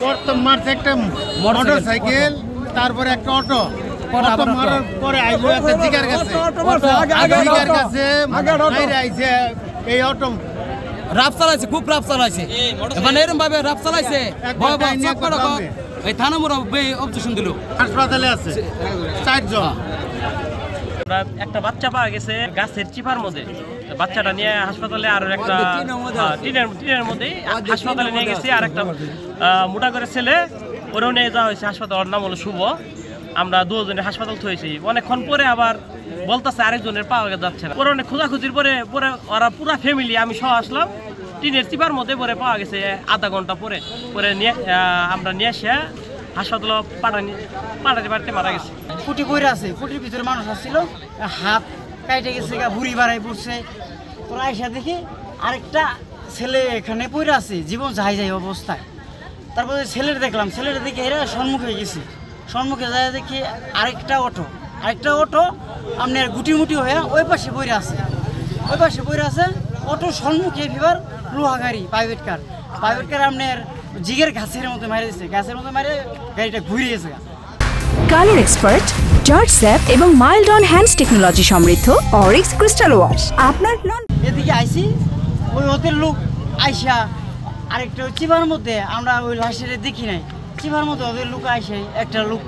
প্রথম মারছে একটা মোটরসাইকেল, তারপরে একটা অটো মারার পরে আইলো একটা জিগার কাছে আইছে এই অটো রাফ চালাইছে, খুব রাফ চালাইছে, মানে এরকম ভাবে রাফ চালাইছে এই থানা মোড় অবজেকশন দিল। হাসপাতালে আছে 4 জন। একটা বাচ্চা পাওয়া গেছে গাছের চিপার মধ্যে, বাচ্চাটা নিয়ে হাসপাতালে, আর একটা টিনের মধ্যে হাসপাতালে নিয়ে গেছে। আর একটা মোটা করে ছেলে ওরেও নিয়ে যাওয়া হয়েছে হাসপাতাল, ওর নাম হলো শুভ। আমরা দুজনের হাসপাতাল থয়েছি, অনেকক্ষণ পরে আবার বলতেছে আরেকজনের পাওয়া যাচ্ছে না। পরে অনেক খোঁজাখুঁজির পরে ওরা পুরা ফ্যামিলি আমি সহ আসলাম, টিনের চিপার মধ্যে পরে পাওয়া গেছে আধা ঘন্টা পরে নিয়ে আমরা নিয়ে এসে হাসপাতাল পাঠাতে পারতে মারা গেছে। ফুটি পড়ে আছে, ফুটির ভিতরে মানুষ আসছিল, হাত কাইটে গেছে, বুড়ি বাড়াই পড়ছে। তোরা আইসা দেখি আরেকটা ছেলে এখানে পড়ে আছে জীবন যাই অবস্থায়। তারপরে ছেলেটা দেখলাম, ছেলেটা দেখে এরা সম্মুখে গেছি, সম্মুখে যায় দেখি আরেকটা অটো আপনার গুটিমুটি হয়ে ওই পাশে পড়ে আছে, অটো সম্মুখে ফিবার লোহা গাড়ি প্রাইভেট কার আপনার জিগের গাছের মতো মারে দিচ্ছে, গাড়িটা ঘুরে গেছে। কালার এক্সপার্ট, জর্জ স্যাপ এবং মাইল্ড অন হ্যান্ডস টেকনোলজি সমৃদ্ধ অরিক্স ক্রিস্টাল ওয়াশ আপনার এদিকে আইসি, ওই ওদের লোক আইসা আরেকটা চিপার মধ্যে, আমরা ওই লাশের দেখি নাই, চিপার মধ্যে ওদের লোক আইসে একটা লোক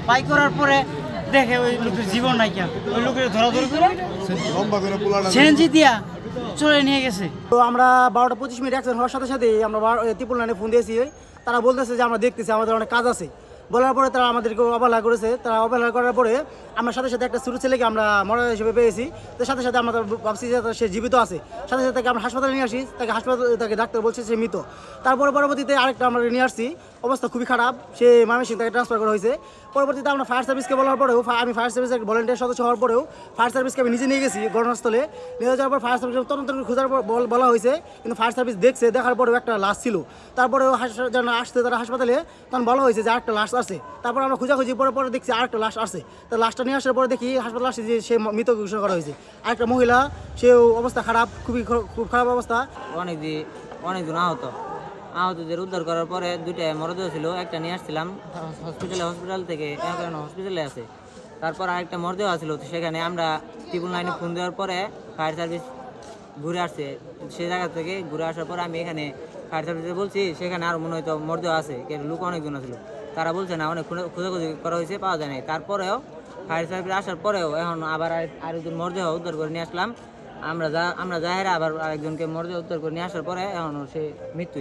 পাই করার পরে দেখে ওই লোকের জীবন নাই, ওই লোকের ধরাধরি করে সিএনজি দিয়া চলে নিয়ে গেছে। তো আমরা 12টা 25 মিনিট অ্যাক্সিডেন্ট হওয়ার সাথে সাথে আমরা 999 ফোন দিয়েছি। তারা বলতেছে যে আমরা দেখতেছি, আমাদের অনেক কাজ আছে। বলার পরে তারা আমাদেরকে অবহেলা করেছে। তারা অবহেলা করার পরে আমরা সাথে সাথে একটা ছোটো ছেলেকে আমরা মরা হিসেবে পেয়েছি। তো সাথে সাথে আমরা ভাবছি যে সে জীবিত আছে, সাথে সাথে তাকে আমরা হাসপাতালে নিয়ে আসি। তাকে ডাক্তার বলছে সে মৃত। তারপরে পরবর্তীতে আরেকটা আমরা নিয়ে আসছি, অবস্থা খুবই খারাপ, সে ময়মনসিংহ তাকে ট্রান্সফার করা হয়েছে। পরবর্তীতে আমরা ফায়ার সার্ভিসকে বলার পরেও, আমি ফায়ার সার্ভিসের ভলেন্টিয়ার সদস্য হওয়ার পরেও ফায়ার সার্ভিসকে আমি নিজে নিয়ে গেছি ঘটনাস্থলে। নিয়ে যাওয়ার পর ফায়ার সার্ভিস তদন্ত খোঁজার পর বলা হয়েছে, কিন্তু ফায়ার সার্ভিস দেখার পরেও একটা লাশ ছিল। তারপরেও যখন আসছে তারা হাসপাতালে, তখন বলা হয়েছে যে আরেকটা লাশ আছে। তারপর আমরা খোঁজাখুঁজি পরে দেখছি আরেকটা লাশ আছে। তো লাশটা নিয়ে আসার পরে দেখি হাসপাতালে আসছে যে সে মৃত ঘোষণা করা হয়েছে। আরেকটা মহিলা, সেও অবস্থা খারাপ, খুব খারাপ অবস্থা। অনেকজন আহতদের উদ্ধার করার পরে 2টা মরদেহ ছিল, একটা নিয়ে আসছিলাম হসপিটাল থেকে, হসপিটালে আছে। তারপর আরেকটা মরদেহ আছিল, সেখানে আমরা 999 ফোন দেওয়ার পরে ফায়ার সার্ভিস ঘুরে আসছে। সে জায়গা থেকে ঘুরে আসার পরে আমি এখানে ফায়ার সার্ভিসে বলছি, সেখানে আরও মনে হয়তো মরদেহ আছে, লোক অনেকজন ছিল। তারা বলছে না, অনেক খোঁজাখুঁজি করা হয়েছে, পাওয়া যায় নাই। তারপরেও ফায়ার সার্ভিস আসার পরেও এখন আবার আরেকজন মরদেহ উদ্ধার করে নিয়ে আসলাম। আমরা আবার আরেকজনকে মরদেহ উদ্ধার করে নিয়ে আসার পরে এখন সে মৃত্যু।